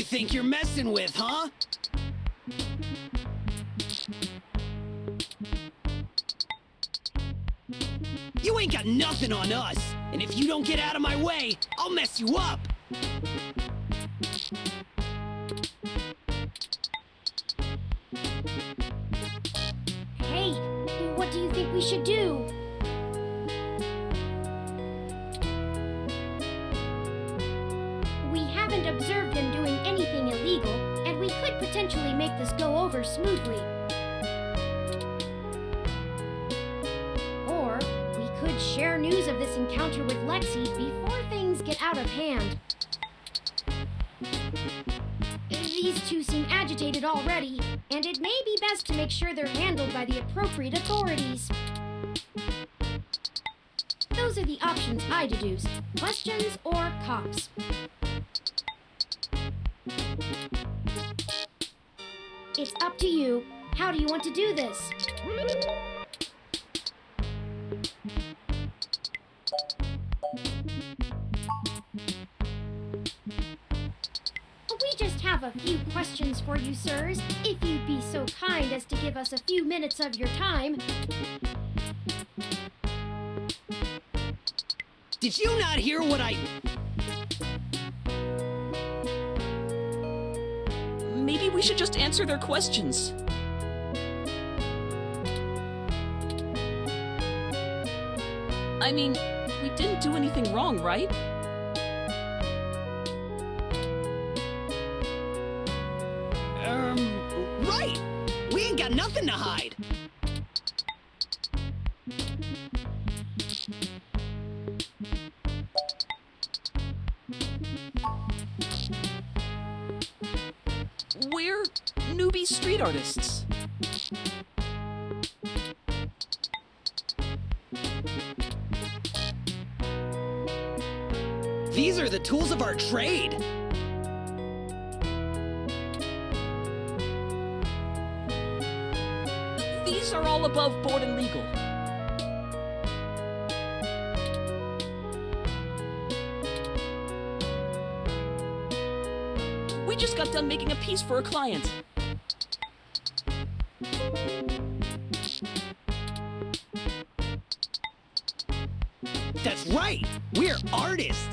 think you're messing with, huh? You ain't got nothing on us, and if you don't get out of my way, I'll mess you up. Hey, what do you think we should do? We haven't observed them doing anything illegal, and we could potentially make this go over smoothly. Or we could share news of this encounter with Lexi before things get out of hand. These two seem agitated already, and it may be best to make sure they're handled by the appropriate authorities. Those are the options I deduced: questions or cops. It's up to you. How do you want to do this? We just have a few questions for you, sirs, if you'd be so kind as to give us a few minutes of your time. Did you not hear what I... Maybe we should just answer their questions. I mean, we didn't do anything wrong, right? Right! We ain't got nothing to hide! We're newbie street artists. These are the tools of our trade! These are all above board and legal. We just got done making a piece for a client. That's right! We're artists!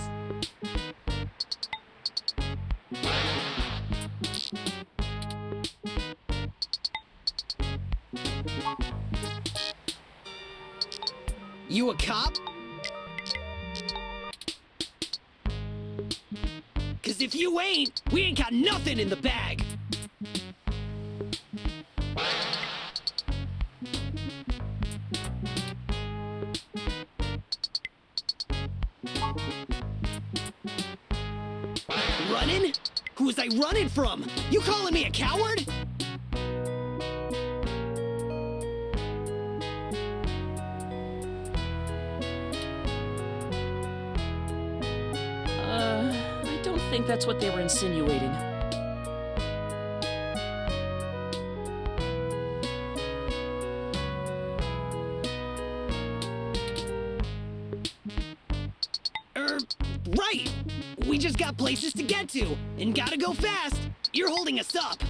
You a cop? 'Cause if you ain't, we ain't got nothing in the bag! Running? Who was I running from? You calling me a coward? I don't think that's what they were insinuating. Right! We just got places to get to, and gotta go fast! You're holding us up!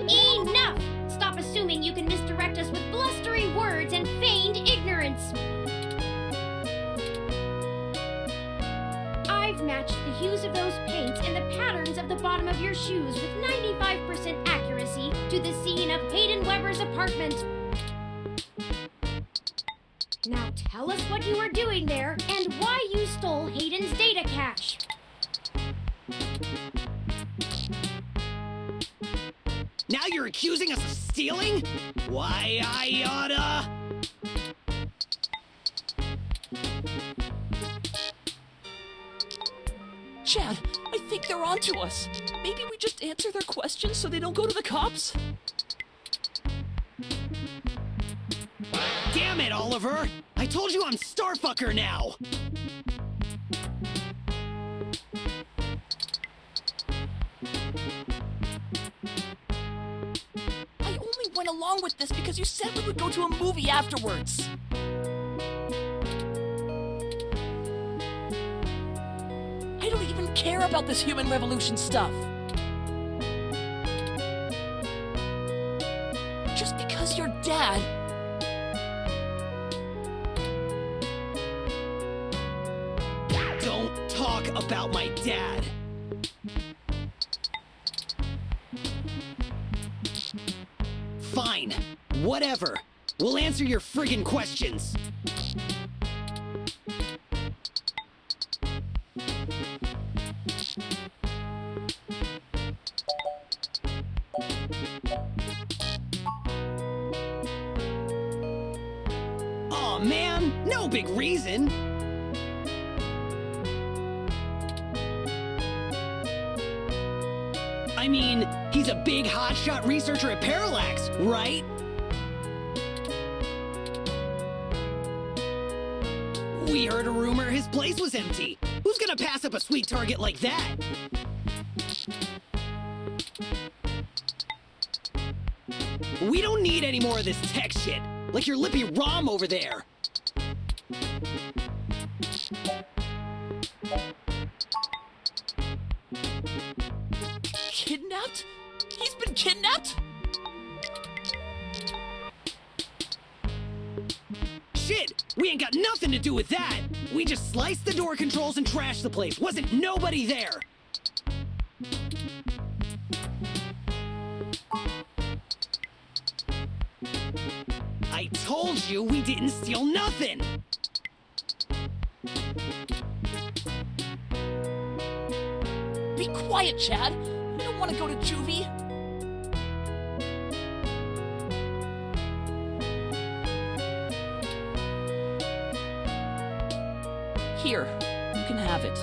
Enough! Stop assuming you can misdirect us with blustery words and feigned ignorance. I've matched the hues of those paints and the patterns of the bottom of your shoes with 95% accuracy to the scene of Hayden Weber's apartment. Now tell us what you were doing there and why you stole Hayden's data cache. Now you're accusing us of stealing? Why, I oughta... Chad, I think they're onto us. Maybe we just answer their questions so they don't go to the cops? Damn it, Oliver! I told you I'm Starfucker now! along with this because you said we would go to a movie afterwards. I don't even care about this human revolution stuff. Just because your dad... Don't talk about my dad. Fine. Whatever. We'll answer your friggin' questions. Aw, man. No big reason. I mean, he's a big hotshot researcher at Parallax, right? We heard a rumor his place was empty. Who's gonna pass up a sweet target like that? We don't need any more of this tech shit, like your lippy Rom over there. Kidnapped? He's been kidnapped? Shit! We ain't got nothing to do with that! We just sliced the door controls and trashed the place. Wasn't nobody there! I told you we didn't steal nothing! Be quiet, Chad. You don't want to go to juvie. Here, you can have it.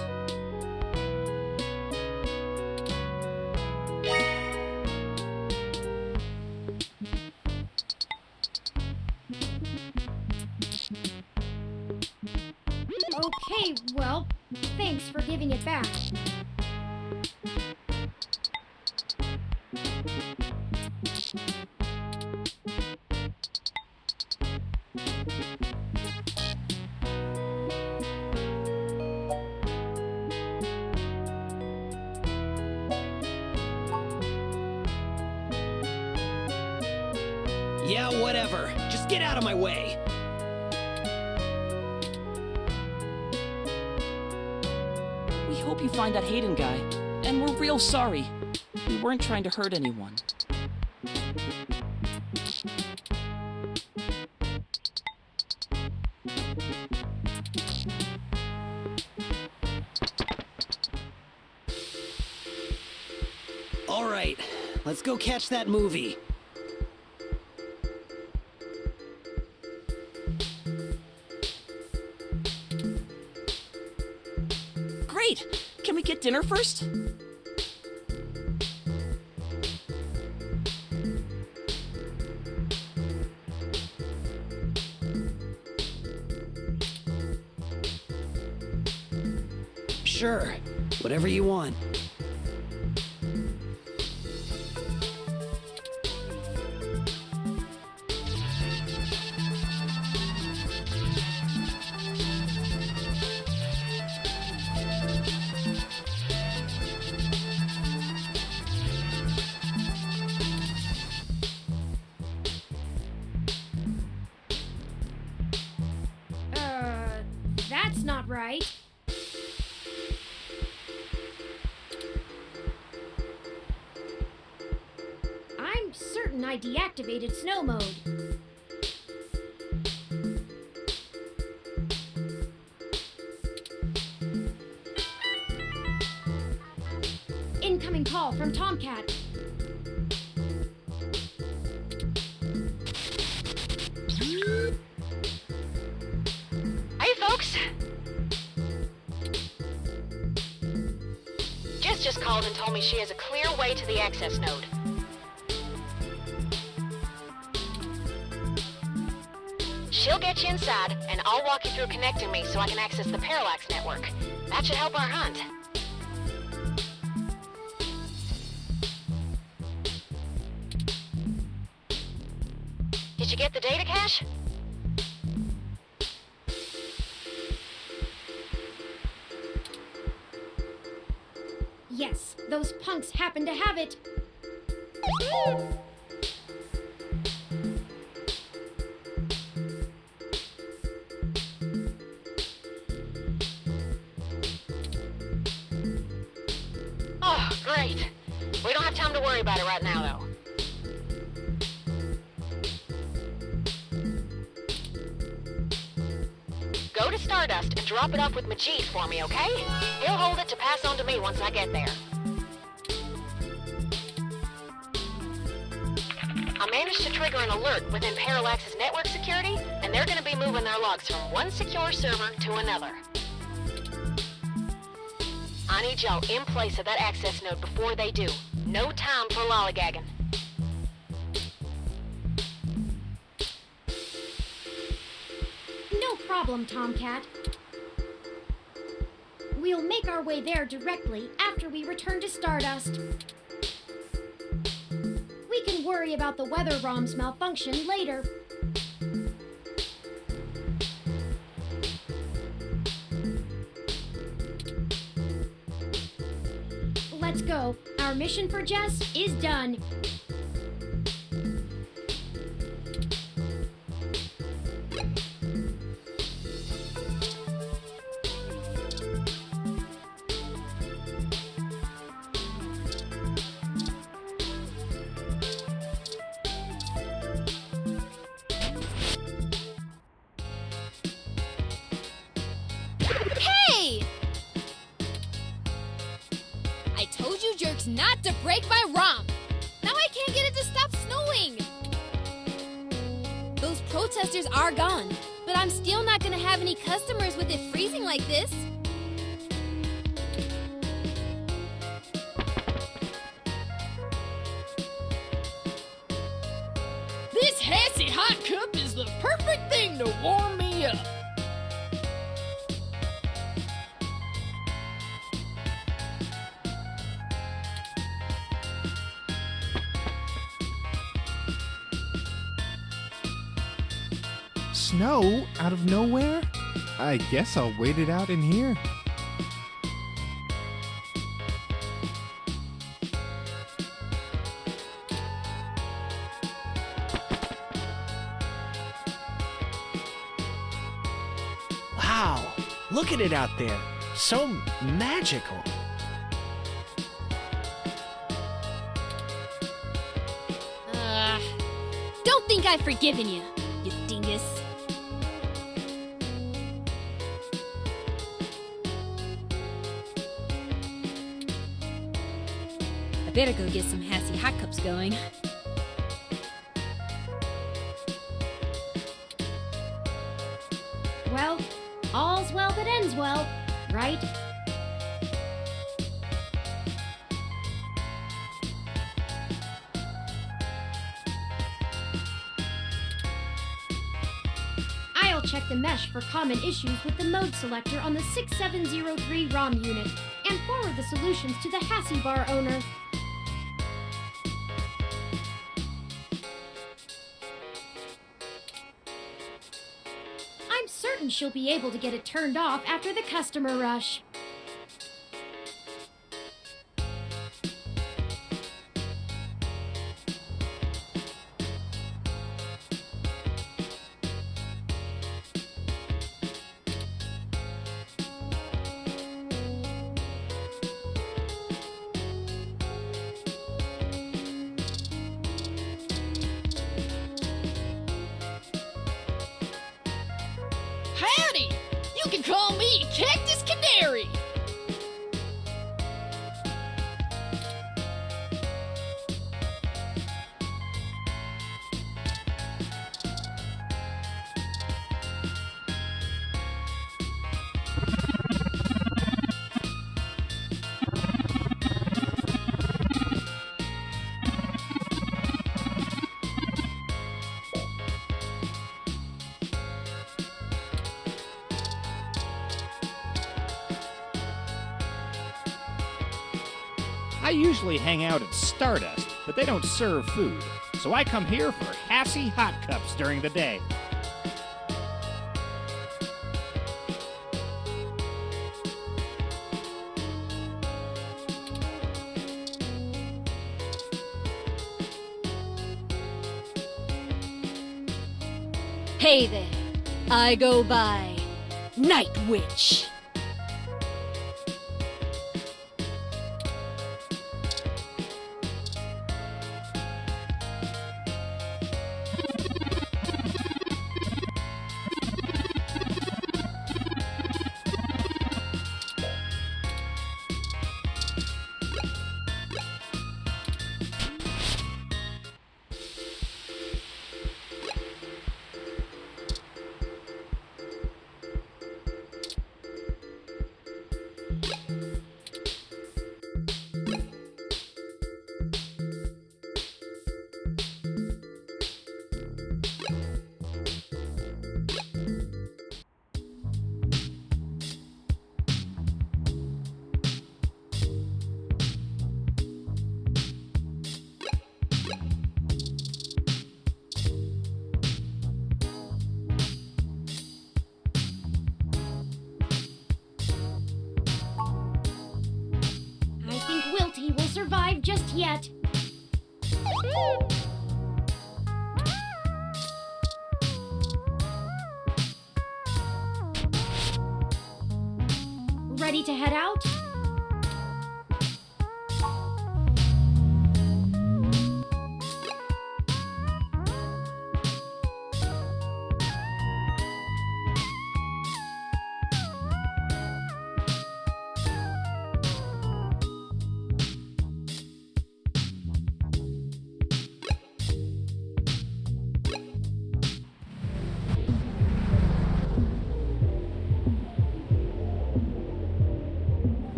Okay, well, thanks for giving it back. Yeah, whatever. Just get out of my way. We hope you find that Hayden guy. And we're real sorry. We weren't trying to hurt anyone. All right, let's go catch that movie. Great! Can we get dinner first? Sure, whatever you want. That's not right. I'm certain I deactivated snow mode. Incoming call from Tomcat. Hey, folks! Jess just called and told me she has a clear way to the access node. She'll get you inside, and I'll walk you through connecting me so I can access the Parallax network. That should help our hunt. Did you get the data cache? Yes, those punks happen to have it. Oh, great. We don't have time to worry about it right now, though. Go to Stardust and drop it off with Majid for me, okay? He'll hold it to pass on to me once I get there. I managed to trigger an alert within Parallax's network security, and they're gonna be moving their logs from one secure server to another. I need y'all in place of that access node before they do. No time for lollygagging. No problem, Tomcat. We'll make our way there directly after we return to Stardust. We can worry about the weather ROM's malfunction later. Let's go. Our mission for Jess is done. Hey! I told you jerks not to break my ROM. Now I can't get it to stop snowing. Those protesters are gone, but I'm still not gonna have any customers with it freezing like this. This Hassie hot cup is the perfect thing to warm me up. Snow out of nowhere? I guess I'll wait it out in here. Wow, look at it out there. So magical. Don't think I've forgiven you, you dingus. I better go get some Hassie hot cups going. Well, all's well that ends well, right? I'll check the mesh for common issues with the mode selector on the 6703 ROM unit and forward the solutions to the Hassie bar owner. I'm certain she'll be able to get it turned off after the customer rush. Howdy! You can call me Cactus Canary! I usually hang out at Stardust, but they don't serve food. so I come here for Hassy Hot Cups during the day. Hey there, I go by Night Witch. Wilty will survive just yet. Ready to head out?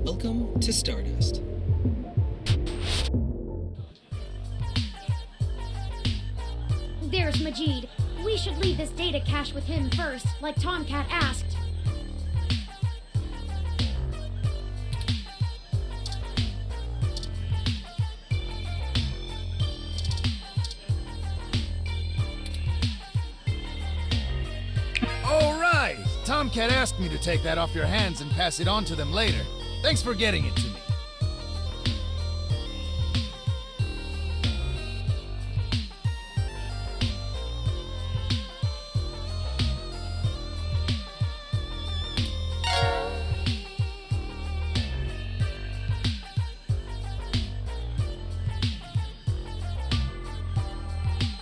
Welcome to Stardust. There's Majid. We should leave this data cache with him first, like Tomcat asked. All right! Tomcat asked me to take that off your hands and pass it on to them later. Thanks for getting it to me.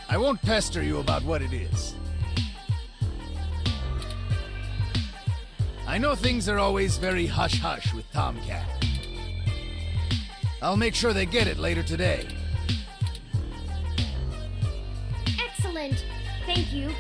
I won't pester you about what it is. I know things are always very hush-hush with Tomcat. I'll make sure they get it later today. Excellent. Thank you.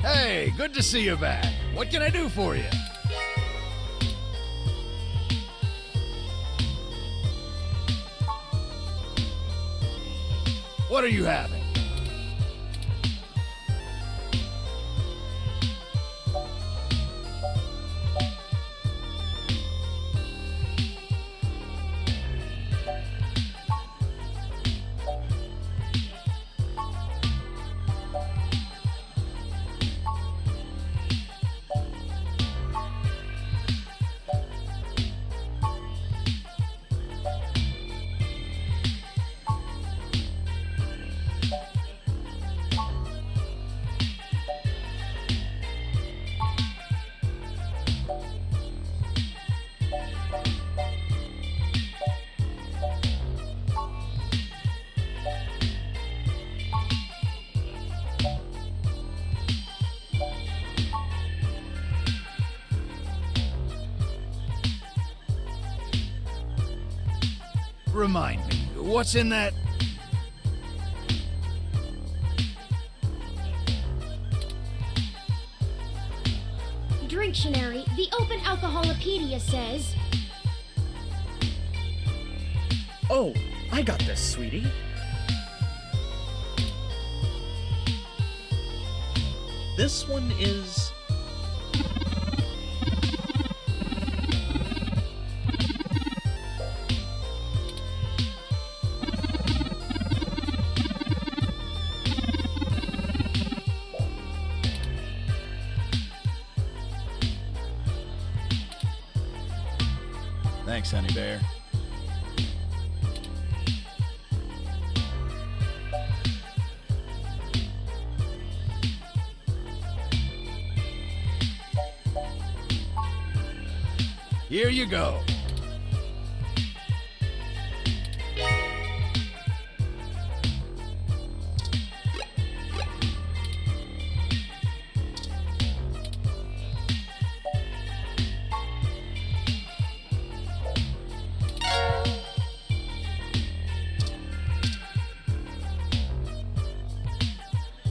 Hey, good to see you back. What can I do for you? What are you having? Remind me, what's in that? Dictionary, the Open Alcoholopedia says, Oh, I got this, sweetie. This one is... Thanks, Honey Bear. Here you go.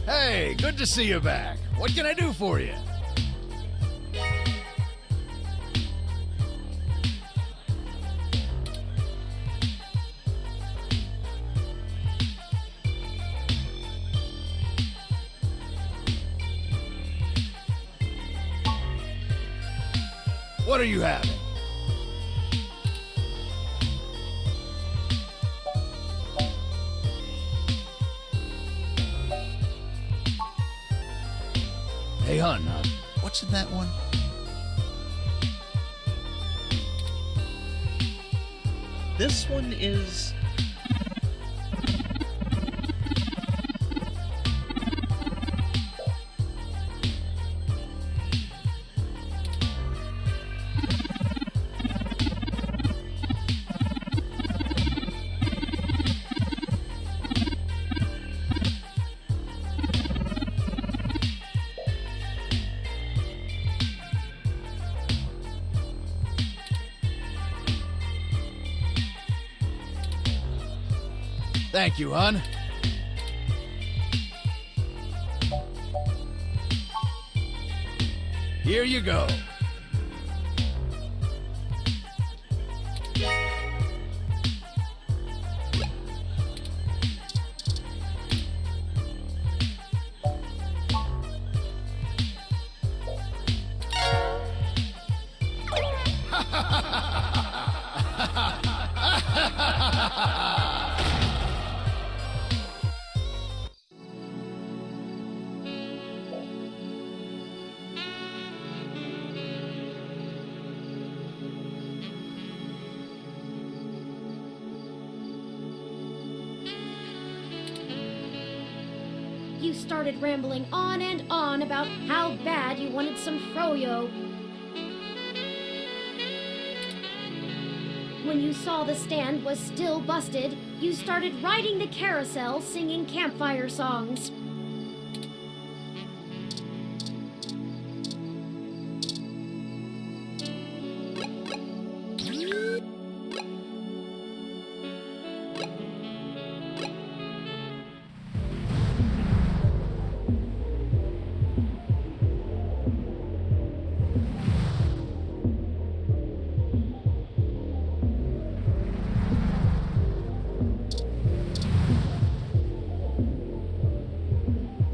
Hey, good to see you back. What can I do for you? What are you having? Hey, hon, what's in that one? This one is... Thank you, hon. Here you go. you started rambling on and on about how bad you wanted some froyo. When you saw the stand was still busted, you started riding the carousel singing campfire songs.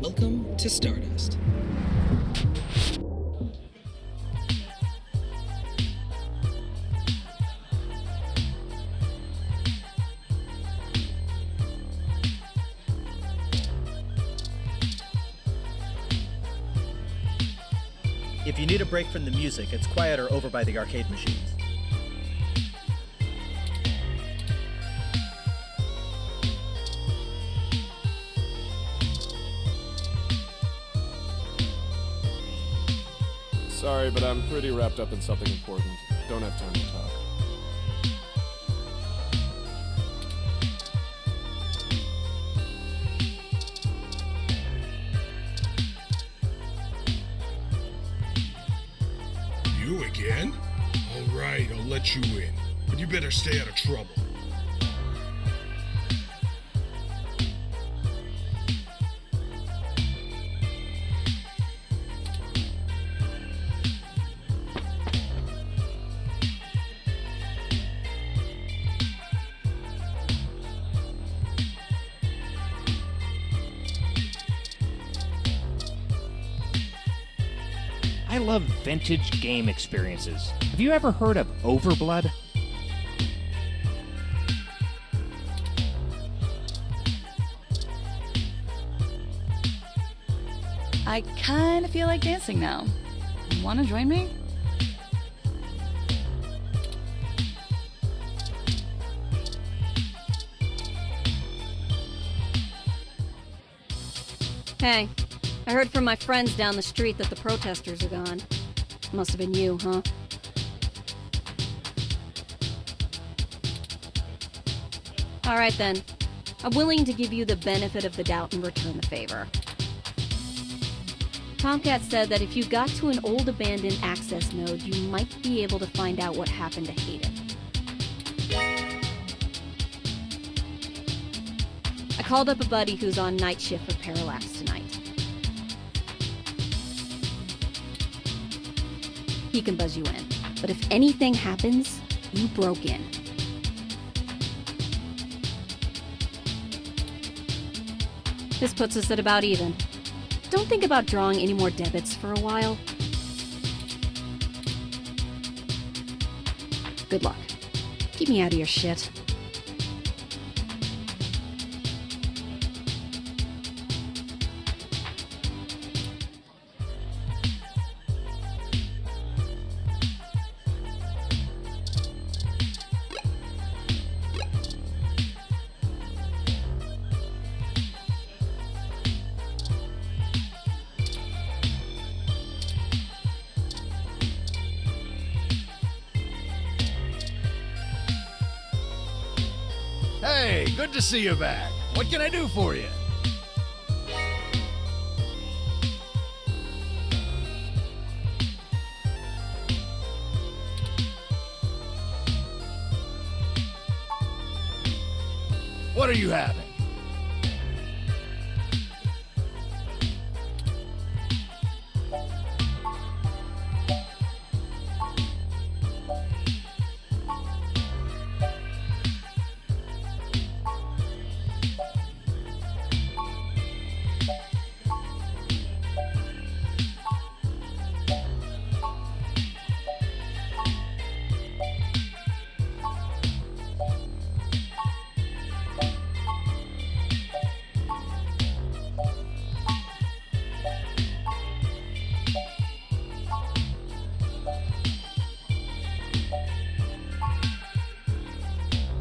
Welcome to Stardust. If you need a break from the music, it's quieter over by the arcade machines. Sorry, but I'm pretty wrapped up in something important. Don't have time to talk. You again? All right, I'll let you in. But you better stay out of trouble. I love vintage game experiences. Have you ever heard of Overblood? I kinda feel like dancing now. Wanna join me? Hey, I heard from my friends down the street that the protesters are gone. Must have been you, huh? Alright then. I'm willing to give you the benefit of the doubt and return the favor. Tomcat said that if you got to an old abandoned access node, you might be able to find out what happened to Hayden. I called up a buddy who's on night shift for Parallax tonight. He can buzz you in, but if anything happens, you broke in. This puts us at about even. Don't think about drawing any more debits for a while. Good luck. Keep me out of your shit. Hey, good to see you back. What can I do for you? What are you having?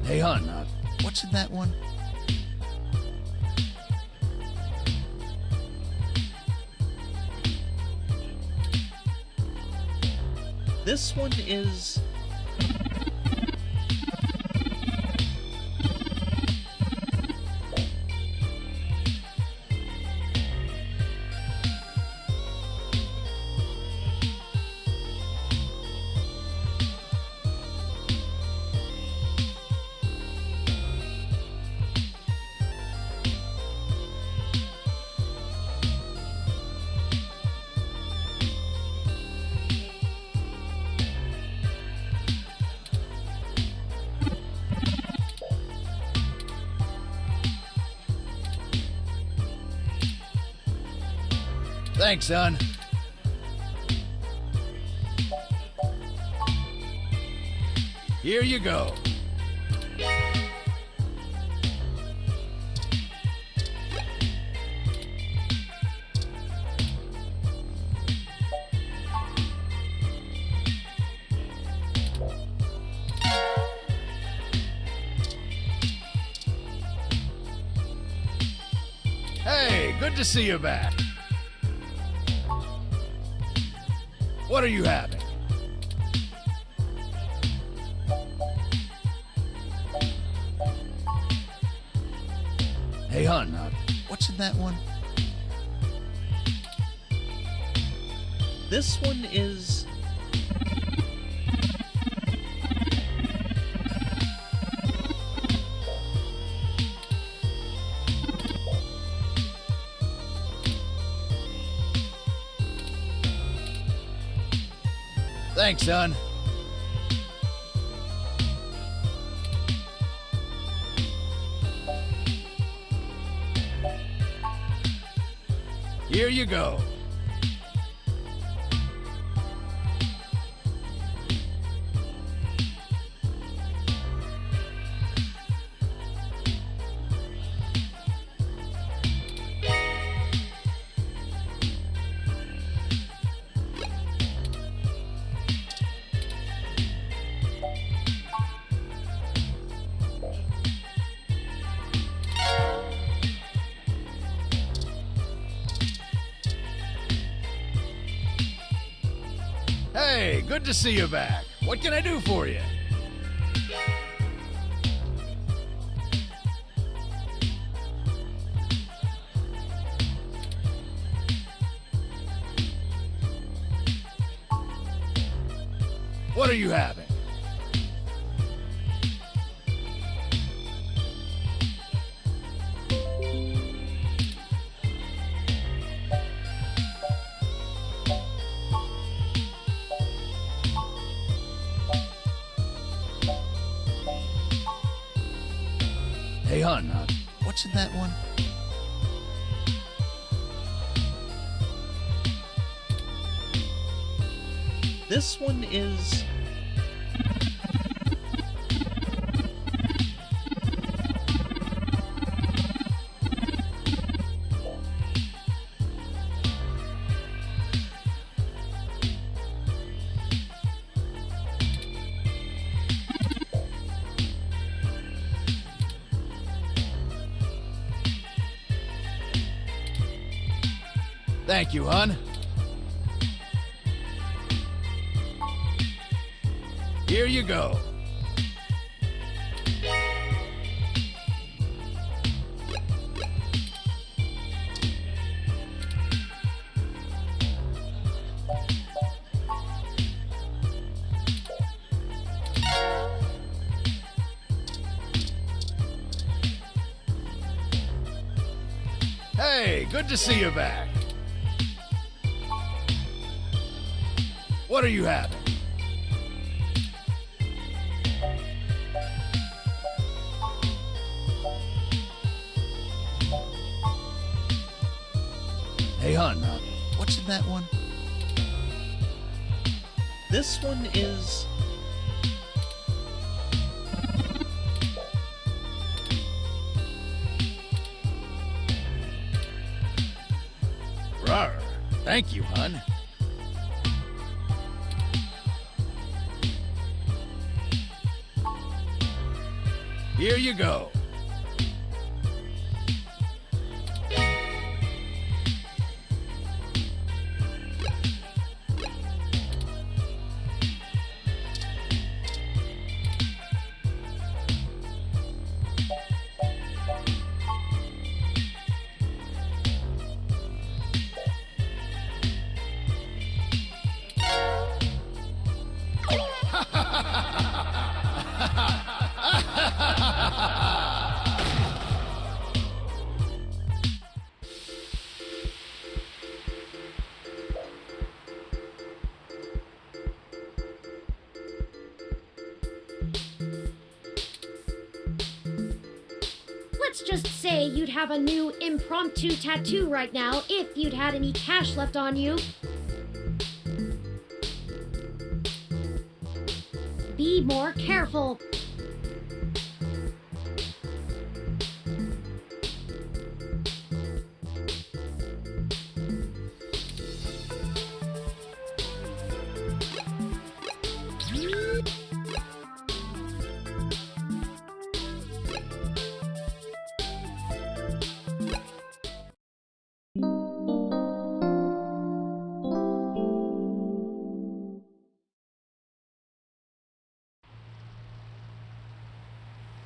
Hey, hon, what's in that one? This one is... Thanks, son. Here you go. Hey, good to see you back. What are you having? Hey, hon, what's in that one? This one is... Thanks, son. Here you go. good to see you back. What can I do for you? What are you having? Hey, hon, what's in that one? This one is... Thank you, hon. Here you go. Hey, good to see you back. What are you having? Hey, hon, what's in that one? This one is... Rawr. Thank you, hon. Here you go. Let's just say you'd have a new impromptu tattoo right now if you'd had any cash left on you. Be more careful.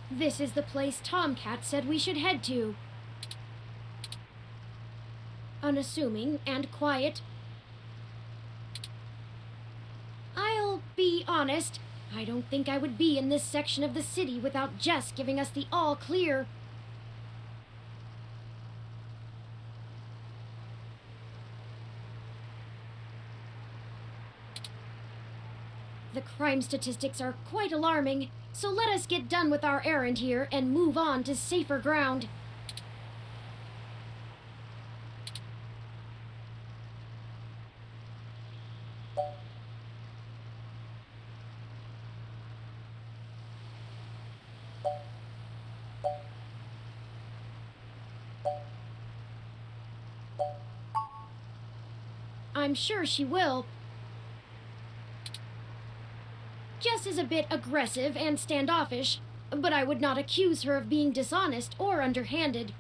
This is the place Tomcat said we should head to. Unassuming and quiet. I'll be honest, I don't think I would be in this section of the city without Jess giving us the all clear. The crime statistics are quite alarming, so let us get done with our errand here and move on to safer ground. I'm sure she will. Jess is a bit aggressive and standoffish, but I would not accuse her of being dishonest or underhanded.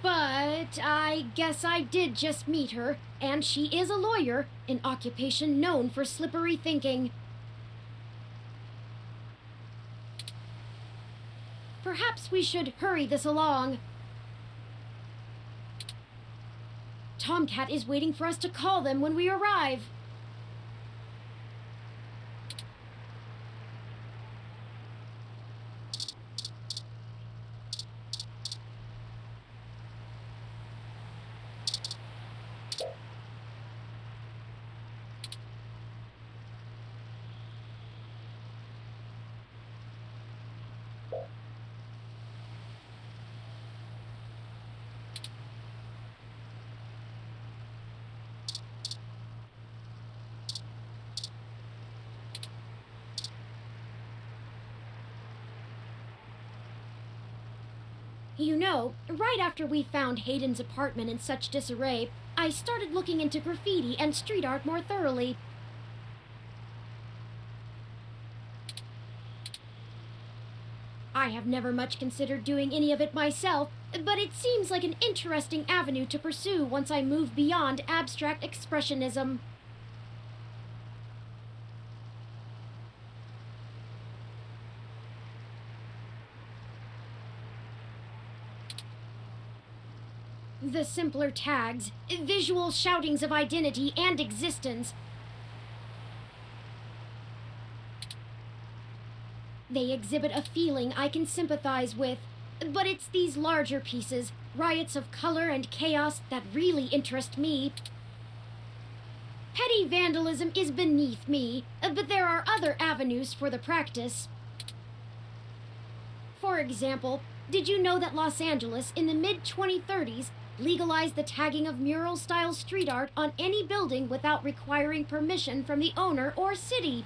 But I guess I did just meet her, and she is a lawyer, an occupation known for slippery thinking. Perhaps we should hurry this along. Tomcat is waiting for us to call them when we arrive. You know, right after we found Hayden's apartment in such disarray, I started looking into graffiti and street art more thoroughly. I have never much considered doing any of it myself, but it seems like an interesting avenue to pursue once I move beyond abstract expressionism. The simpler tags, visual shoutings of identity and existence. They exhibit a feeling I can sympathize with, but it's these larger pieces, riots of color and chaos, that really interest me. Petty vandalism is beneath me, but there are other avenues for the practice. For example, did you know that Los Angeles in the mid-2030s legalized the tagging of mural-style street art on any building without requiring permission from the owner or city?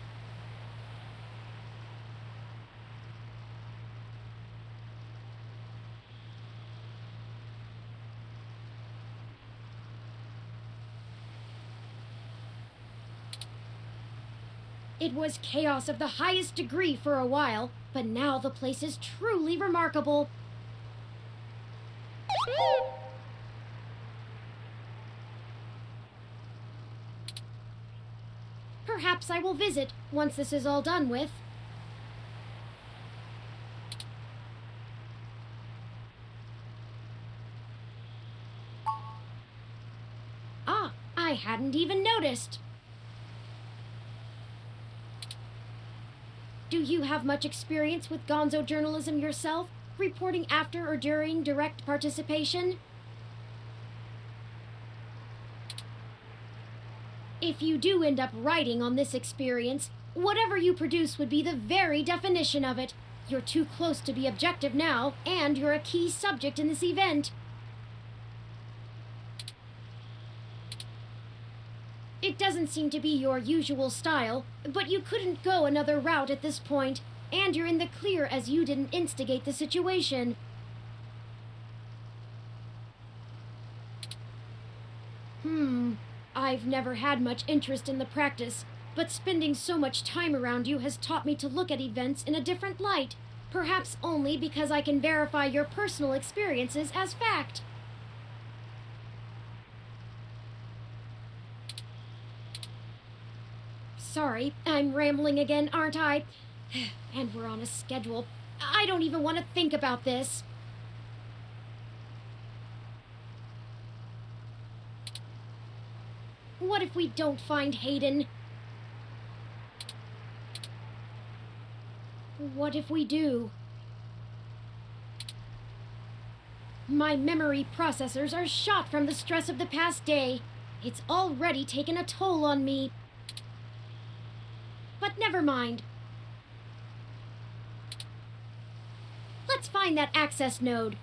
It was chaos of the highest degree for a while, but now the place is truly remarkable. Perhaps I will visit once this is all done with. Ah, I hadn't even noticed. Do you have much experience with gonzo journalism yourself, reporting after or during direct participation? If you do end up writing on this experience, whatever you produce would be the very definition of it. You're too close to be objective now, and you're a key subject in this event. It doesn't seem to be your usual style, but you couldn't go another route at this point, and you're in the clear as you didn't instigate the situation. I've never had much interest in the practice, but spending so much time around you has taught me to look at events in a different light, perhaps only because I can verify your personal experiences as fact. Sorry, I'm rambling again, aren't I? And we're on a schedule. I don't even want to think about this. What if we don't find Hayden? What if we do? My memory processors are shot from the stress of the past day. It's already taken a toll on me. But never mind. Let's find that access node.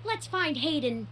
Let's find Hayden.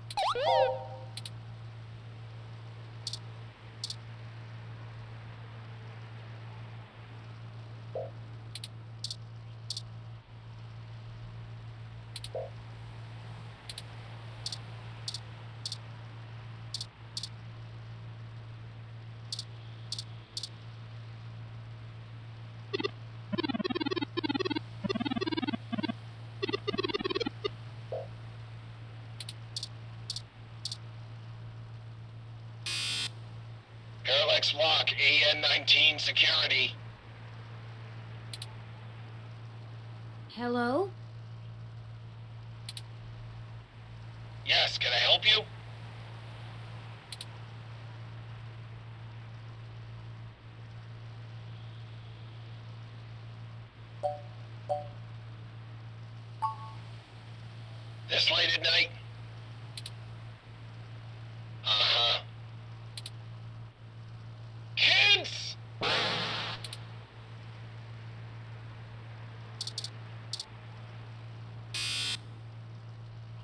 Block, AN-19 security. Hello? Yes, can I help you? This late at night? Uh-huh. Kids!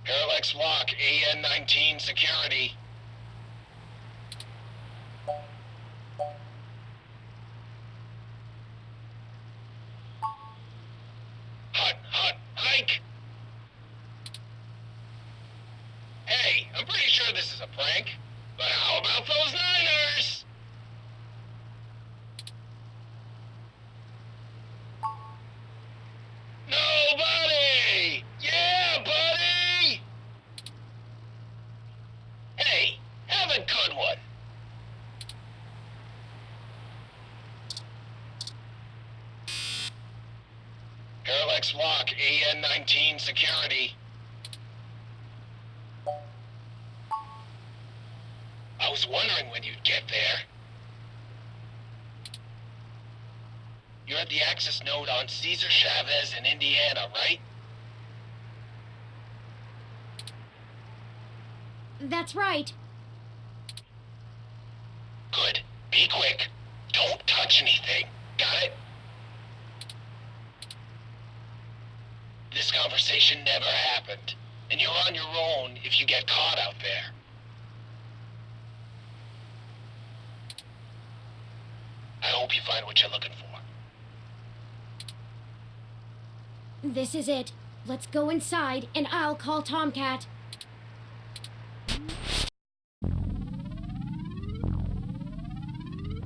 Parallax Block, AN-19 security. Hike! Hey, I'm pretty sure this is a prank, but how about those Niners? Nobody! Yeah, buddy! Hey, have a good one. Parallax Block, AN-19 security. I was wondering when you'd get there. You're at the access node on Cesar Chavez in Indiana, right? That's right. Good. Be quick. Don't touch anything. Got it? This conversation never happened, and you're on your own if you get caught out there. I hope you find what you're looking for. This is it. Let's go inside, and I'll call Tomcat.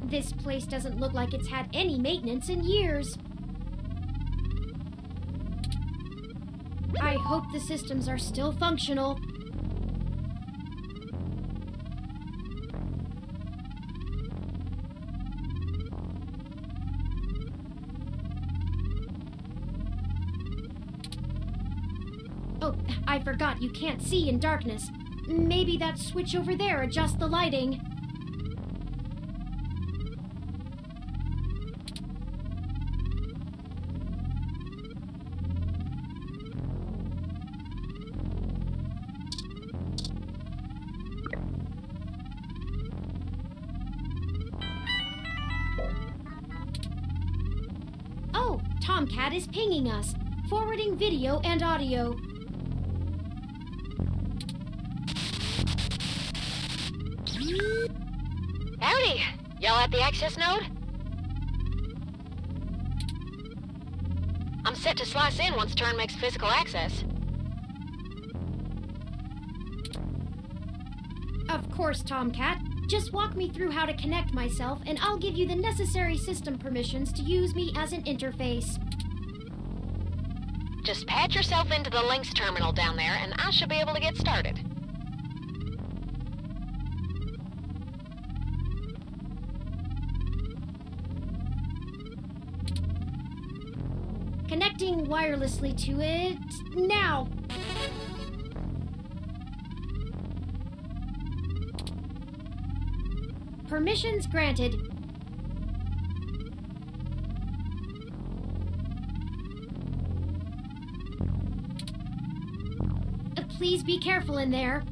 This place doesn't look like it's had any maintenance in years. I hope the systems are still functional. Oh, I forgot you can't see in darkness. Maybe that switch over there adjusts the lighting. Oh, Tomcat is pinging us, forwarding video and audio. Howdy! Y'all at the access node? I'm set to slice in once Turn makes physical access. Of course, Tomcat. Just walk me through how to connect myself, and I'll give you the necessary system permissions to use me as an interface. Just patch yourself into the Lynx terminal down there, and I should be able to get started. Connecting wirelessly to it now. Permissions granted. Please be careful in there.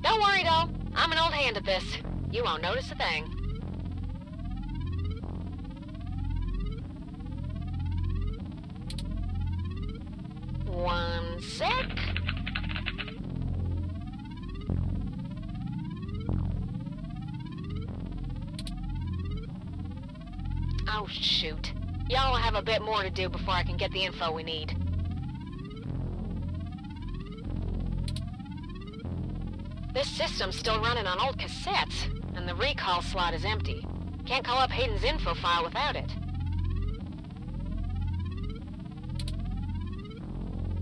Don't worry, doll. I'm an old hand at this. You won't notice a thing. One sec. Oh, shoot. Y'all will have a bit more to do before I can get the info we need. This system's still running on old cassettes, and the recall slot is empty. Can't call up Hayden's info file without it.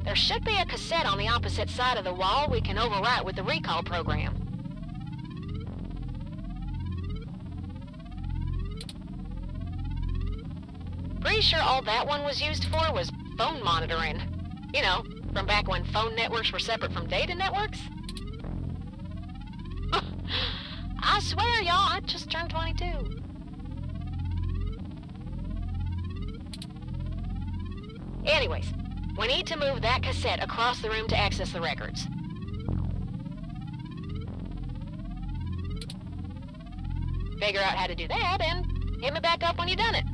There should be a cassette on the opposite side of the wall we can overwrite with the recall program. Pretty sure all that one was used for was phone monitoring. You know, from back when phone networks were separate from data networks. I swear, y'all, I just turned 22. Anyways, we need to move that cassette across the room to access the records. Figure out how to do that and hit me back up when you've done it.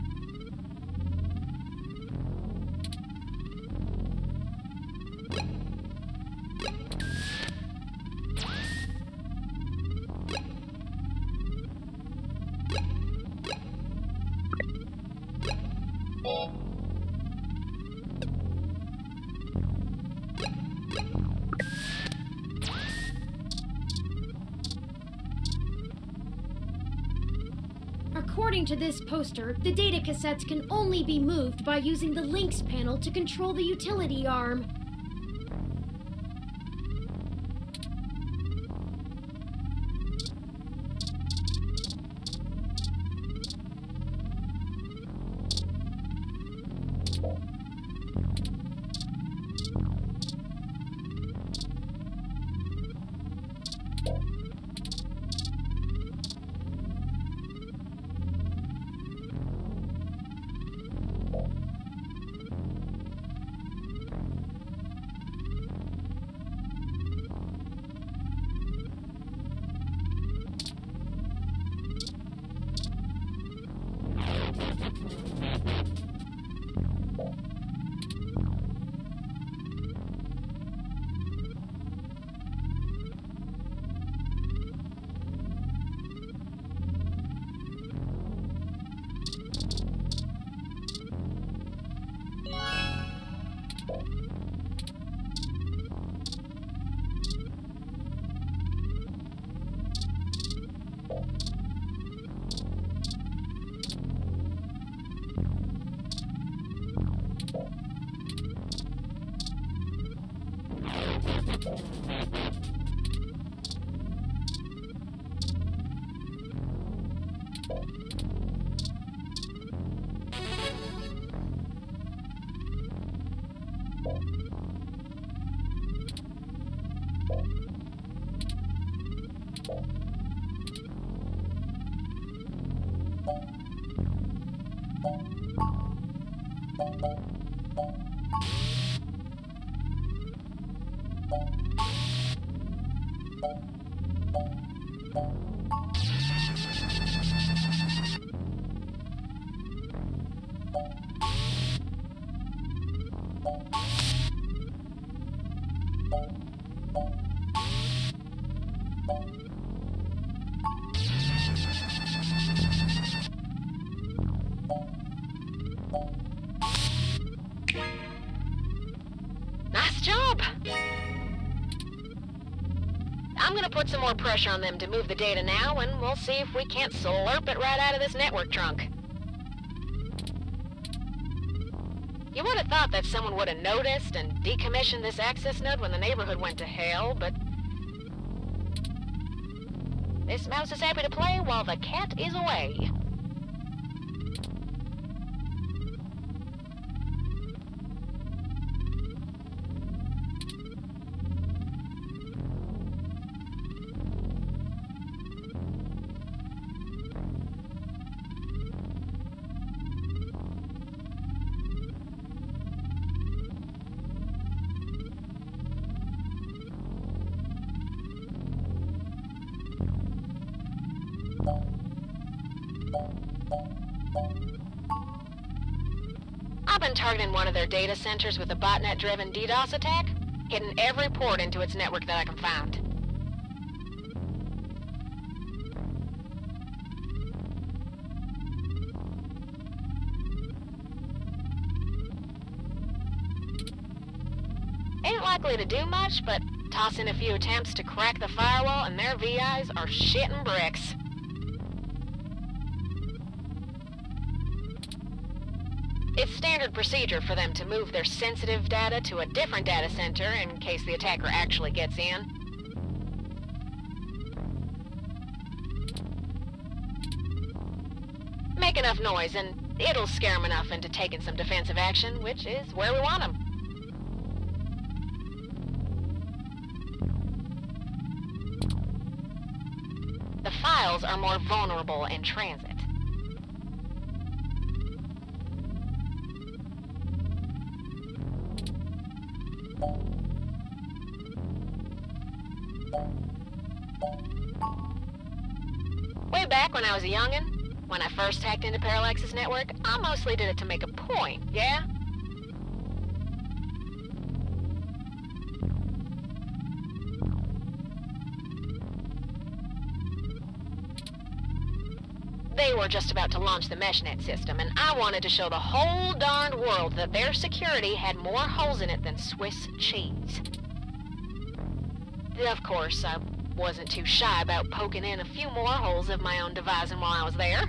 According to this poster, the data cassettes can only be moved by using the links panel to control the utility arm. Nice job! I'm gonna put some more pressure on them to move the data now, and we'll see if we can't slurp it right out of this network trunk. You would have thought that someone would have noticed and decommissioned this access node when the neighborhood went to hell, but this mouse is happy to play while the cat is away. I've been targeting one of their data centers with a botnet-driven DDoS attack, hitting every port into its network that I can find. Ain't likely to do much, but toss in a few attempts to crack the firewall and their VIs are shitting bricks. It's standard procedure for them to move their sensitive data to a different data center in case the attacker actually gets in. Make enough noise and it'll scare them enough into taking some defensive action, which is where we want them. The files are more vulnerable in transit. Way back when I was a youngin', when I first hacked into Parallax's network, I mostly did it to make a point, yeah? They were just about to launch the MeshNet system, and I wanted to show the whole darned world that their security had more holes in it than Swiss cheese. Of course, I wasn't too shy about poking in a few more holes of my own devising while I was there.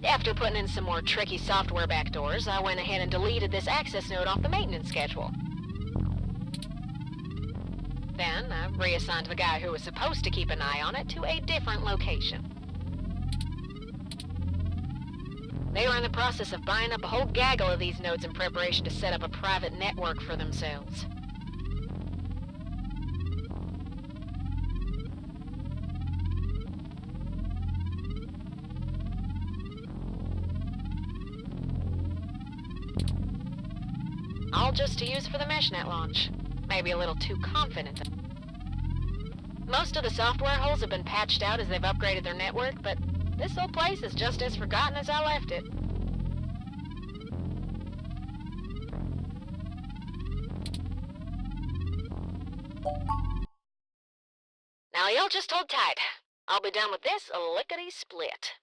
After putting in some more tricky software backdoors, I went ahead and deleted this access node off the maintenance schedule. Then, I reassigned the guy who was supposed to keep an eye on it to a different location. They were in the process of buying up a whole gaggle of these nodes in preparation to set up a private network for themselves. All just to use for the MeshNet launch. Maybe a little too confident. Most of the software holes have been patched out as they've upgraded their network, but this old place is just as forgotten as I left it. Now y'all just hold tight. I'll be done with this lickety-split.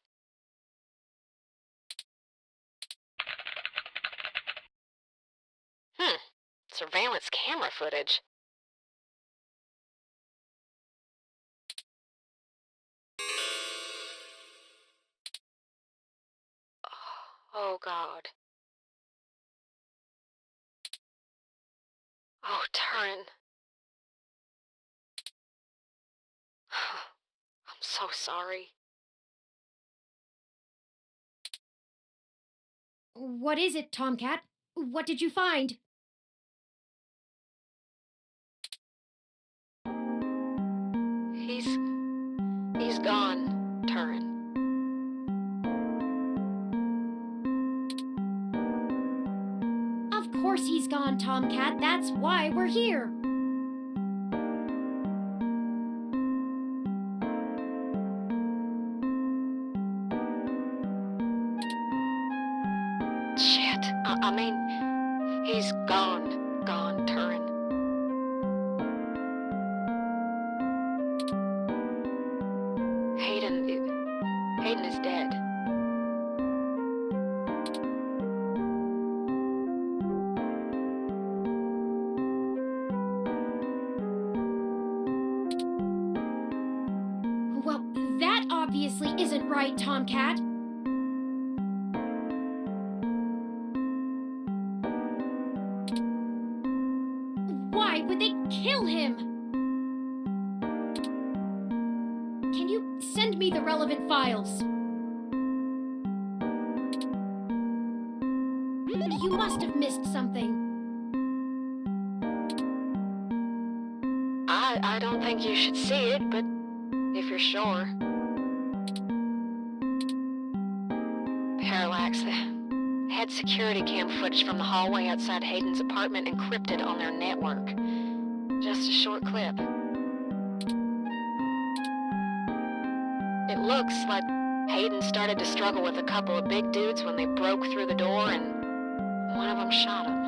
Surveillance camera footage. Oh, God. Oh, Turin. I'm so sorry. What is it, Tomcat? What did you find? He's gone, Turin. Of course he's gone, Tomcat. That's why we're here. Shit. I mean, he's gone, Turin. Hayden is dead. Well, that obviously isn't right, Tomcat. Why would they kill him? Can you send me the relevant files? You must have missed something. I don't think you should see it, but if you're sure. Parallax, they had security cam footage from the hallway outside Hayden's apartment encrypted on their network. Just a short clip. It looks like Hayden started to struggle with a couple of big dudes when they broke through the door and one of them shot him.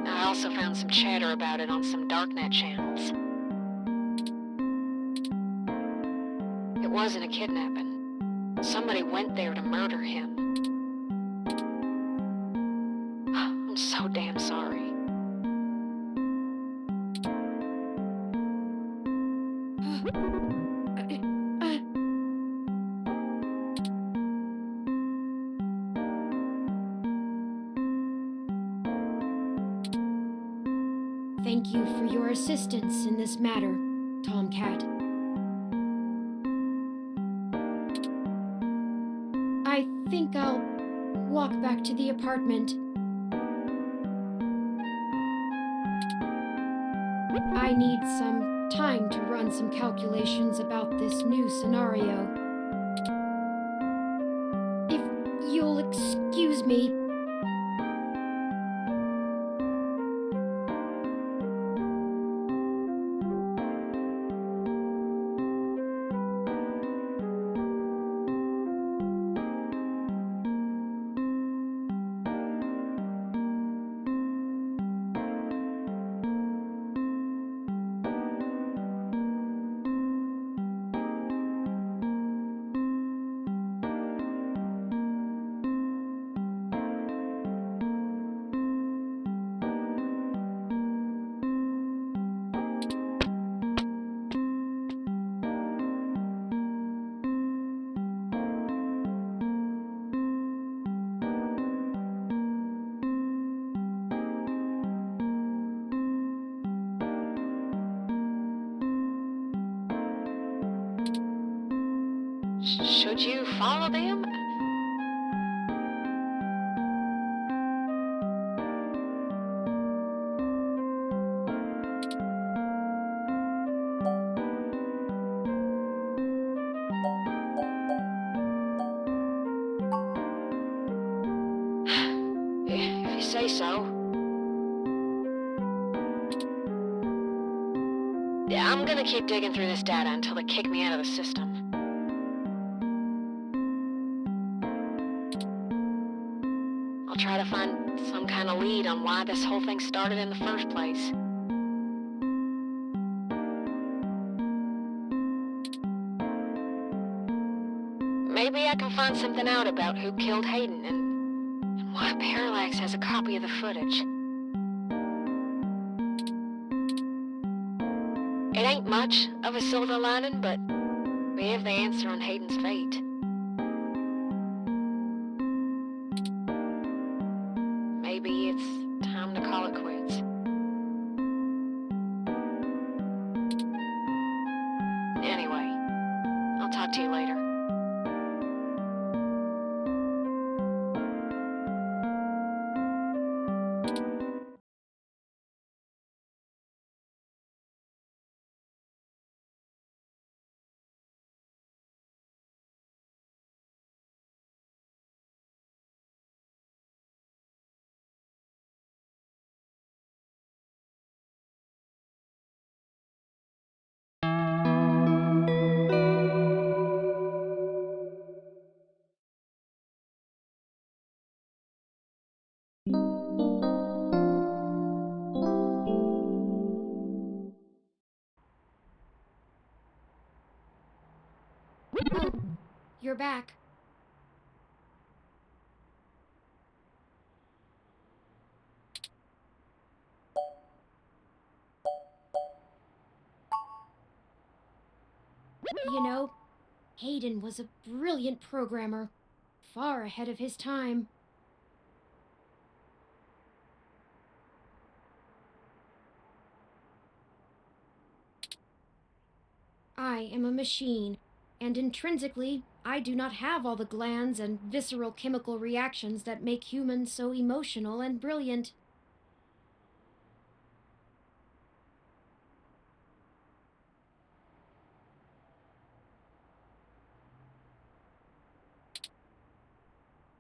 I also found some chatter about it on some darknet channels. It wasn't a kidnapping. Somebody went there to murder him. Thank you for your assistance in this matter, Tomcat. I think I'll walk back to the apartment. I need some time to run some calculations about this new scenario. If you'll excuse me. Should you follow them? If you say so. Yeah, I'm gonna keep digging through this data until they kick me out of the system. I'll try to find some kind of lead on why this whole thing started in the first place. Maybe I can find something out about who killed Hayden and why Parallax has a copy of the footage. It ain't much of a silver lining, but we have the answer on Hayden's fate. Maybe it's time to call it quits. Anyway, I'll talk to you later. Oh, you're back. You know, Hayden was a brilliant programmer, far ahead of his time. I am a machine, and intrinsically, I do not have all the glands and visceral chemical reactions that make humans so emotional and brilliant.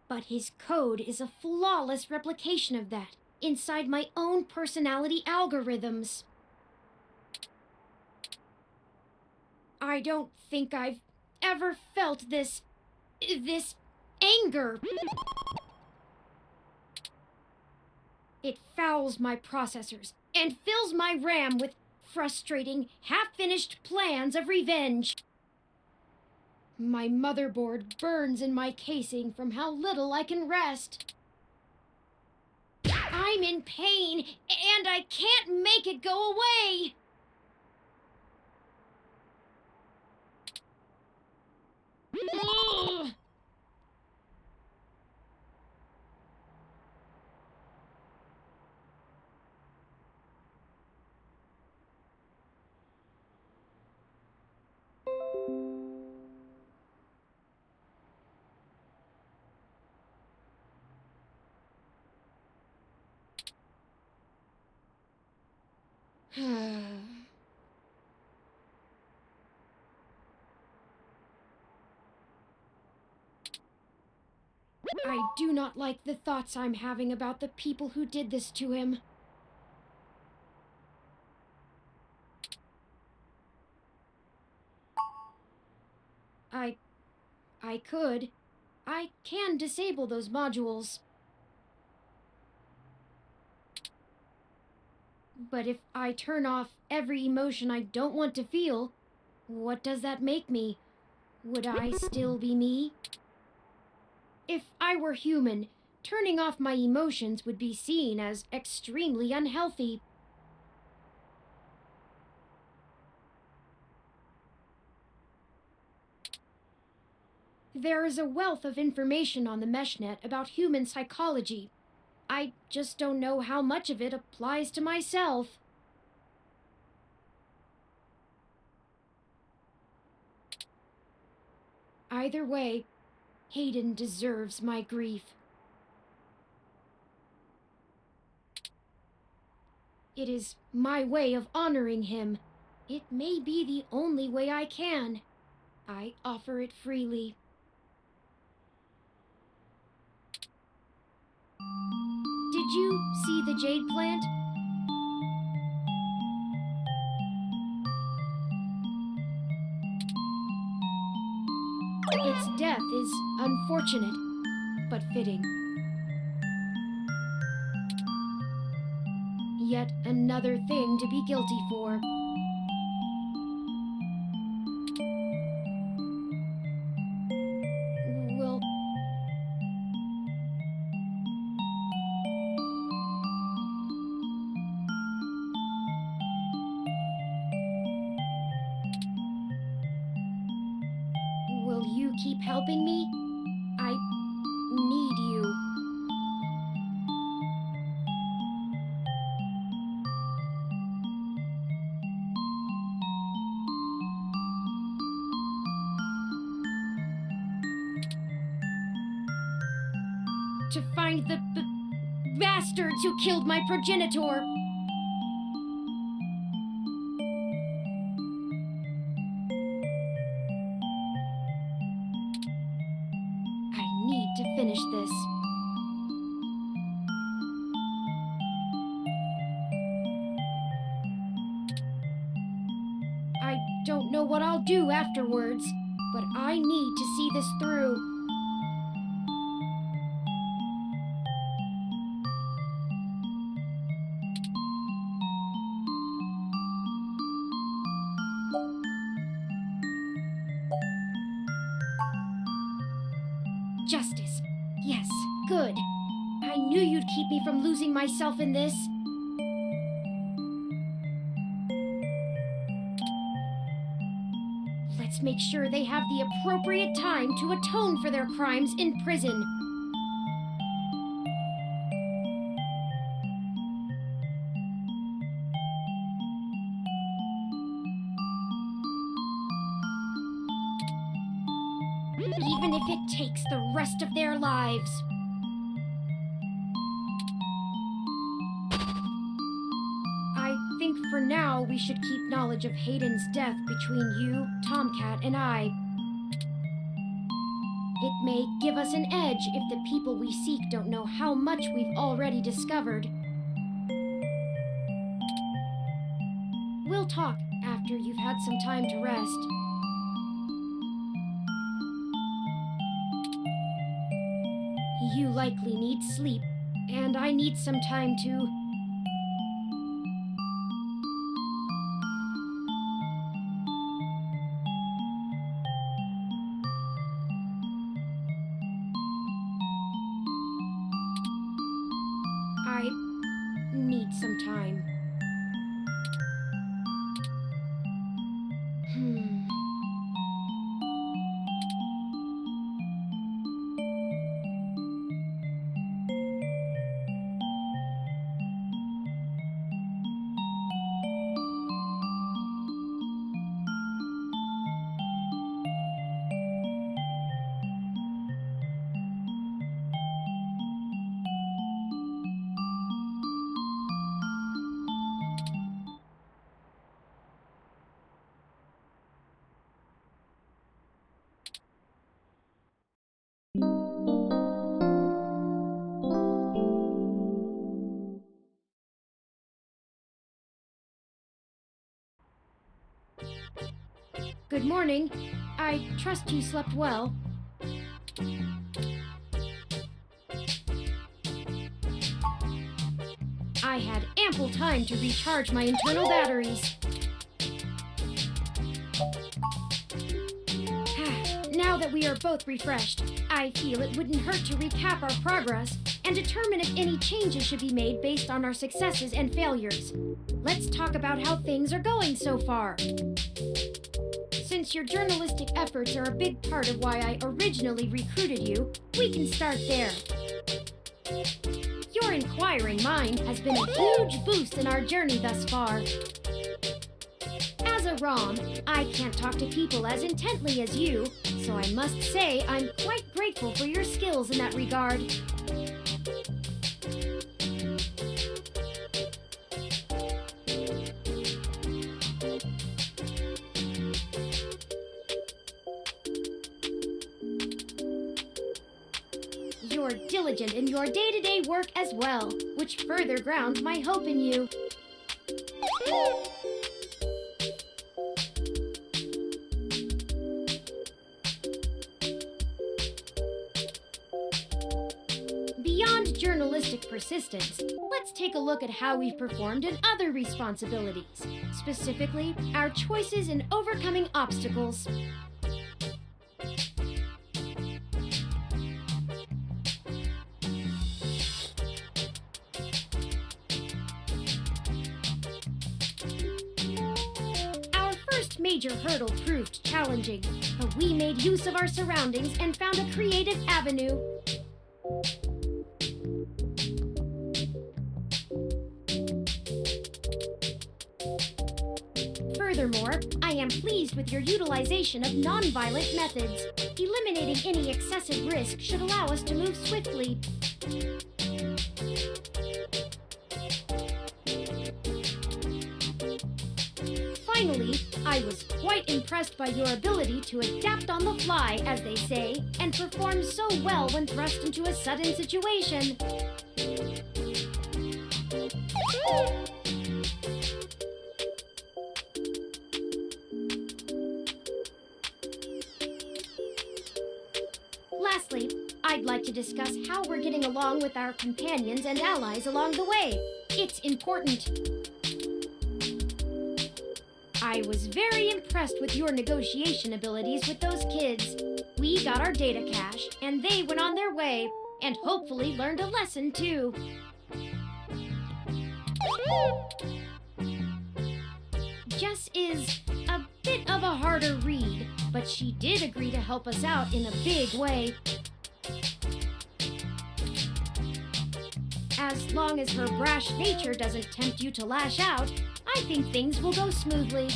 But his code is a flawless replication of that, inside my own personality algorithms. I don't think I've ever felt this anger. It fouls my processors and fills my RAM with frustrating, half-finished plans of revenge. My motherboard burns in my casing from how little I can rest. I'm in pain, and I can't make it go away. I do not like the thoughts I'm having about the people who did this to him. I could. I can disable those modules. But if I turn off every emotion I don't want to feel, what does that make me? Would I still be me? If I were human, turning off my emotions would be seen as extremely unhealthy. There is a wealth of information on the MeshNet about human psychology. I just don't know how much of it applies to myself. Either way, Hayden deserves my grief. It is my way of honoring him. It may be the only way I can. I offer it freely. Did you see the jade plant? Its death is unfortunate, but fitting. Yet another thing to be guilty for. Will you keep helping me? I need you. To find the bastards who killed my progenitor. I need to finish this. I don't know what I'll do afterwards, but I need to see this through. Justice. Yes, good. I knew you'd keep me from losing myself in this. Let's make sure they have the appropriate time to atone for their crimes in prison. Even if it takes the rest of their lives. I think for now we should keep knowledge of Hayden's death between you, Tomcat, and I. It may give us an edge if the people we seek don't know how much we've already discovered. We'll talk after you've had some time to rest. You likely need sleep, and I need some time to... I need some time. Good morning. I trust you slept well. I had ample time to recharge my internal batteries. Now that we are both refreshed, I feel it wouldn't hurt to recap our progress and determine if any changes should be made based on our successes and failures. Let's talk about how things are going so far. Since your journalistic efforts are a big part of why I originally recruited you, we can start there. Your inquiring mind has been a huge boost in our journey thus far. As a ROM, I can't talk to people as intently as you, so I must say I'm quite grateful for your skills in that regard. You're diligent in your day-to-day work as well, which further grounds my hope in you. Beyond journalistic persistence, let's take a look at how we've performed in other responsibilities, specifically our choices in overcoming obstacles. Our first major hurdle proved challenging, but we made use of our surroundings and found a creative avenue. Furthermore, I am pleased with your utilization of non-violent methods. Eliminating any excessive risk should allow us to move swiftly. Finally, I was quite impressed by your ability to adapt on the fly, as they say, and perform so well when thrust into a sudden situation. Lastly, I'd like to discuss how we're getting along with our companions and allies along the way. It's important. I was very impressed with your negotiation abilities with those kids. We got our data cache, and they went on their way, and hopefully learned a lesson too. Jess is a bit of a harder read, but she did agree to help us out in a big way. As long as her brash nature doesn't tempt you to lash out, I think things will go smoothly.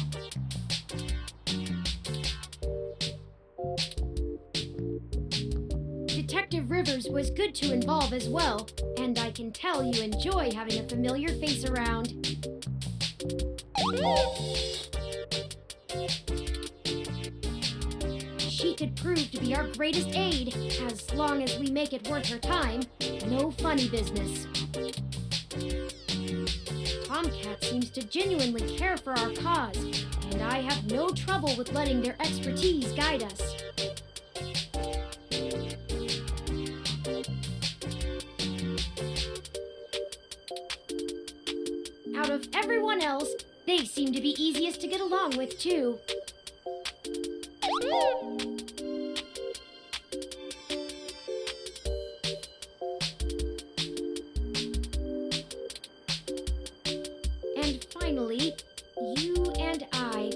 Detective Rivers was good to involve as well, and I can tell you enjoy having a familiar face around. She could prove to be our greatest aid, as long as we make it worth her time. No funny business. Tomcat seems to genuinely care for our cause, and I have no trouble with letting their expertise guide us. Out of everyone else, they seem to be easiest to get along with, too. And finally, you and I.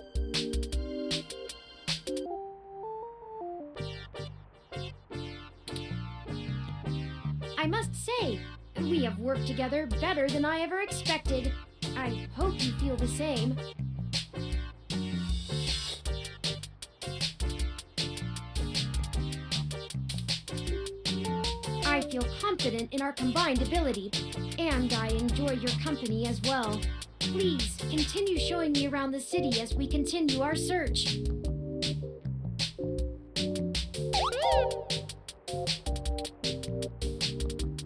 I must say, we have worked together better than I ever expected. I hope you feel the same. I feel confident in our combined ability, and I enjoy your company as well. Please, continue showing me around the city as we continue our search.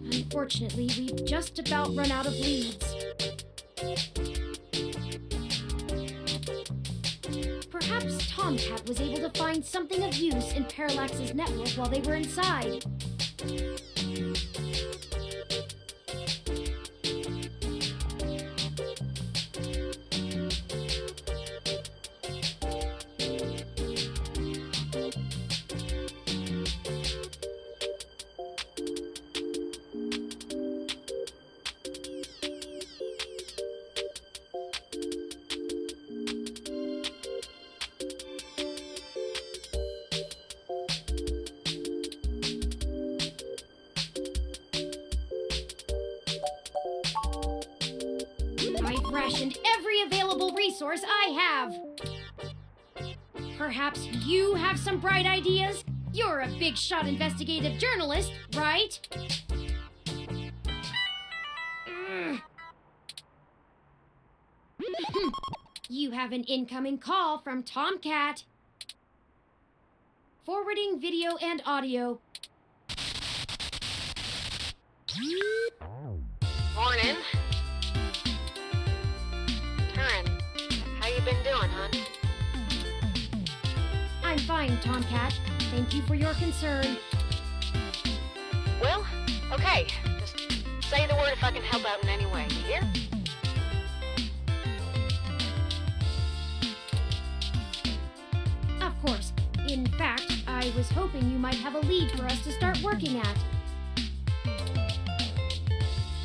Unfortunately, we've just about run out of leads. Perhaps Tomcat was able to find something of use in Parallax's network while they were inside. I've rationed every available resource I have. Perhaps you have some bright ideas? You're a big shot investigative journalist, right? You have an incoming call from Tomcat. Forwarding video and audio. Morning. Turin, how you been doing, hon? I'm fine, Tomcat. Thank you for your concern. Well, okay. Just say the word if I can help out in any way. You hear? Of course. In fact, I was hoping you might have a lead for us to start working at.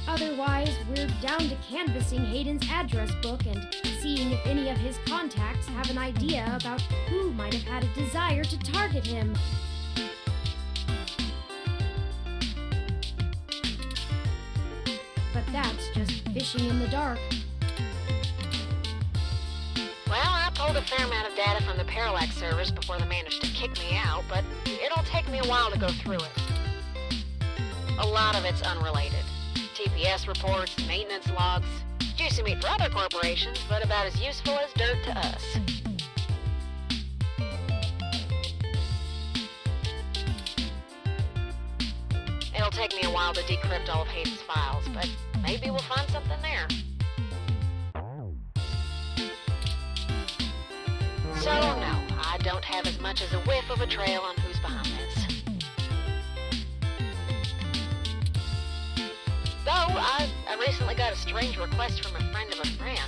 Otherwise, we're down to canvassing Hayden's address book and seeing if any of his contacts have an idea about who might have had a desire to target him. But that's just fishing in the dark. Well, I pulled a fair amount of data from the Parallax servers before they managed to kick me out, but it'll take me a while to go through it. A lot of it's unrelated. TPS reports, maintenance logs, juicy meat for other corporations, but about as useful as dirt to us. It'll take me a while to decrypt all of Hayden's files, but maybe we'll find something there. So, no, I don't have as much as a whiff of a trail on who's behind this. Though, I recently got a strange request from a friend of a friend.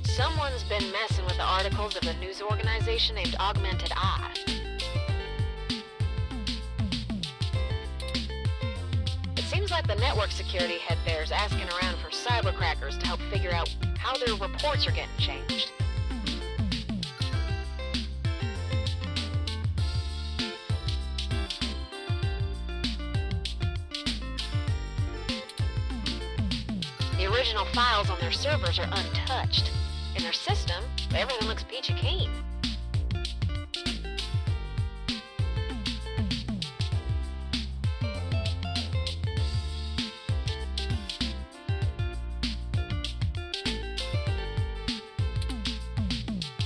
Someone's been messing with the articles of a news organization named Augmented Eye. It seems like the network security head there's asking around for cybercrackers to help figure out how their reports are getting changed. The original files on their servers are untouched. In their system, everything looks peachy keen.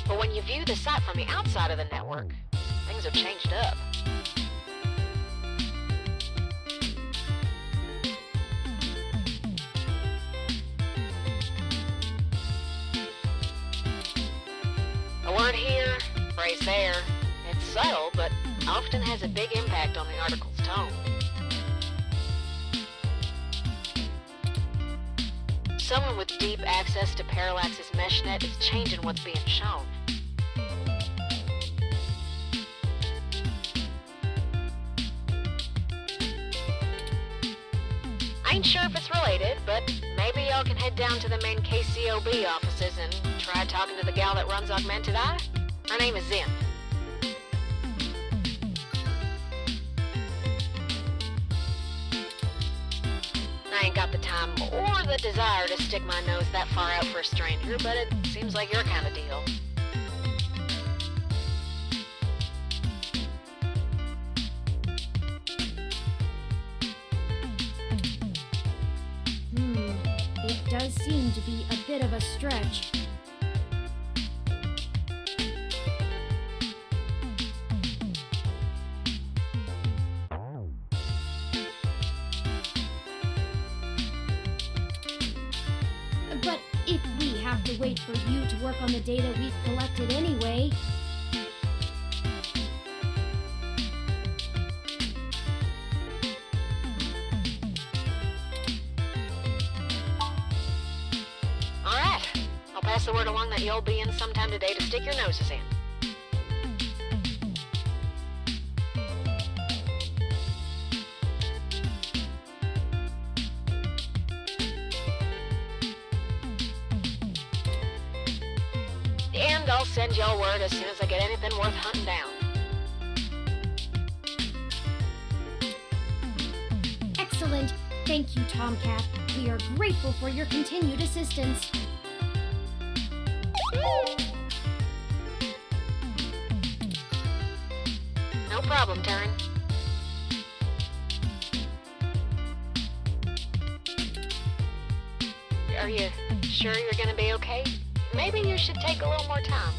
But when you view the site from the outside of the network, things have changed up. A word here, phrase there. It's subtle, but often has a big impact on the article's tone. Someone with deep access to Parallax's meshnet is changing what's being shown. I ain't sure if it's related, but maybe y'all can head down to the main KCOB offices and try talking to the gal that runs Augmented Eye. Her name is Zim. I ain't got the time or the desire to stick my nose that far out for a stranger, but it seems like your kind of deal. It does seem to be a bit of a stretch. wait for you to work on the data we've collected anyway. Alright. I'll pass the word along that you'll be in sometime today to stick your noses in. And I'll send y'all word as soon as I get anything worth hunting down. Excellent. Thank you, Tomcat. We are grateful for your continued assistance. No problem, Terran. Are you sure you're gonna be okay? Maybe you should take a little more time.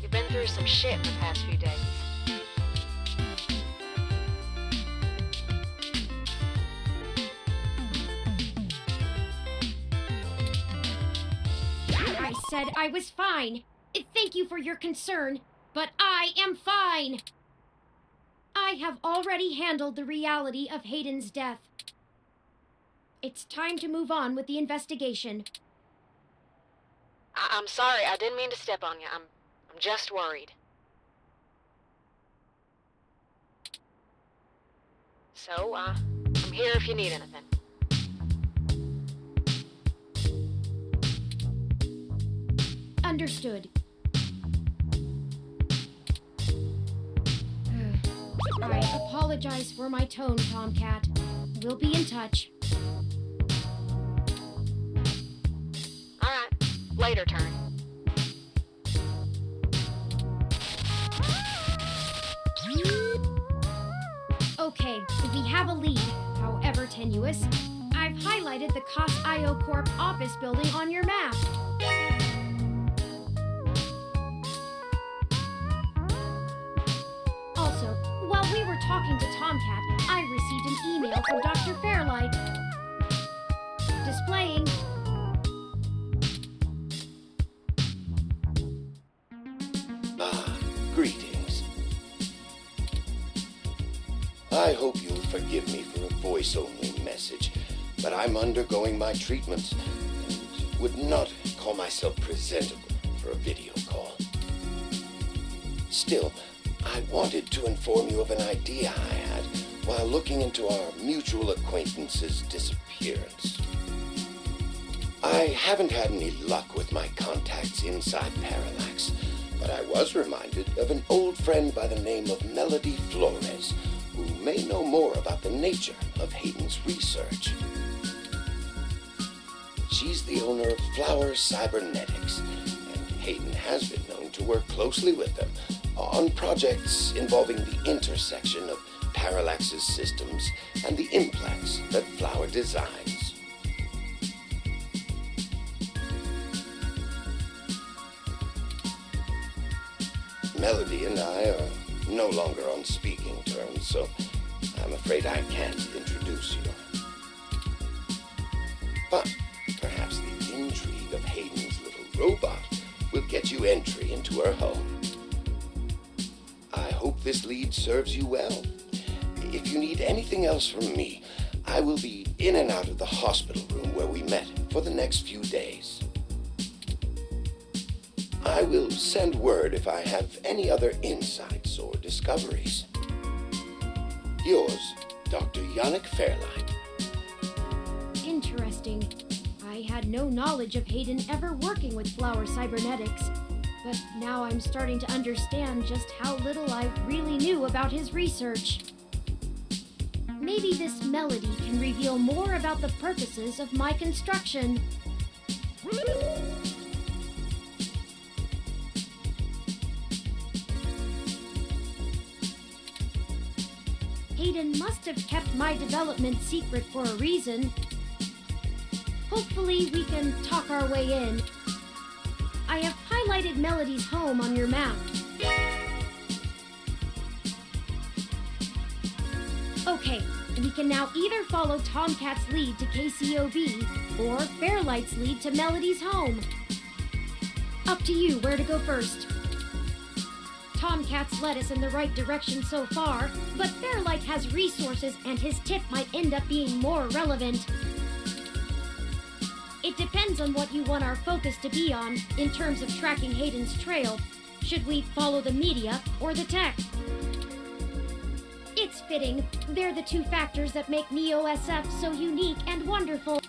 You've been through some shit in the past few days. I said I was fine. Thank you for your concern, but I am fine. I have already handled the reality of Hayden's death. It's time to move on with the investigation. I'm sorry, I didn't mean to step on you. I'm just worried. So, I'm here if you need anything. Understood. I apologize for my tone, Tomcat. We'll be in touch. Alright, later, Turn. Okay, we have a lead, however tenuous. I've highlighted the COS-IO Corp office building on your map. Also, while we were talking to Tomcat, I received an email from Dr. Fairlight. Displaying. Greetings. I hope you'll forgive me for a voice-only message, but I'm undergoing my treatments and would not call myself presentable for a video call. Still, I wanted to inform you of an idea I had while looking into our mutual acquaintance's disappearance. I haven't had any luck with my contacts inside Parallax, but I was reminded of an old friend by the name of Melody Flores, who may know more about the nature of Hayden's research. She's the owner of Flower Cybernetics, and Hayden has been known to work closely with them on projects involving the intersection of Parallax's systems and the implants that Flower designs. Melody and I are no longer on speaking terms, so I'm afraid I can't introduce you. But perhaps the intrigue of Hayden's little robot will get you entry into her home. I hope this lead serves you well. If you need anything else from me, I will be in and out of the hospital room where we met for the next few days. I will send word if I have any other insights or discoveries. Yours, Dr. Yannick Fairlight. Interesting. I had no knowledge of Hayden ever working with Flower Cybernetics, but now I'm starting to understand just how little I really knew about his research. Maybe this melody can reveal more about the purposes of my construction. Hayden must have kept my development secret for a reason. Hopefully we can talk our way in. I have highlighted Melody's home on your map. Okay, we can now either follow Tomcat's lead to KCOB, or Fairlight's lead to Melody's home. Up to you where to go first. Tomcat's led us in the right direction so far, but Fairlight has resources and his tip might end up being more relevant. It depends on what you want our focus to be on in terms of tracking Hayden's trail. Should we follow the media or the tech? It's fitting. They're the two factors that make Neo-SF so unique and wonderful.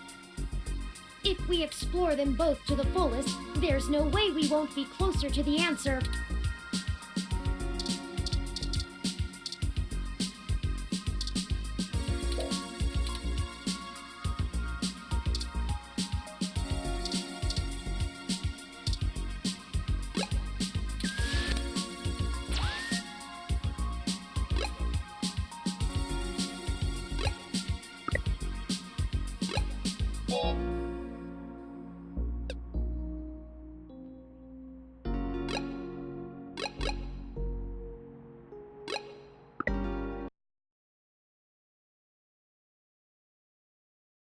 If we explore them both to the fullest, there's no way we won't be closer to the answer.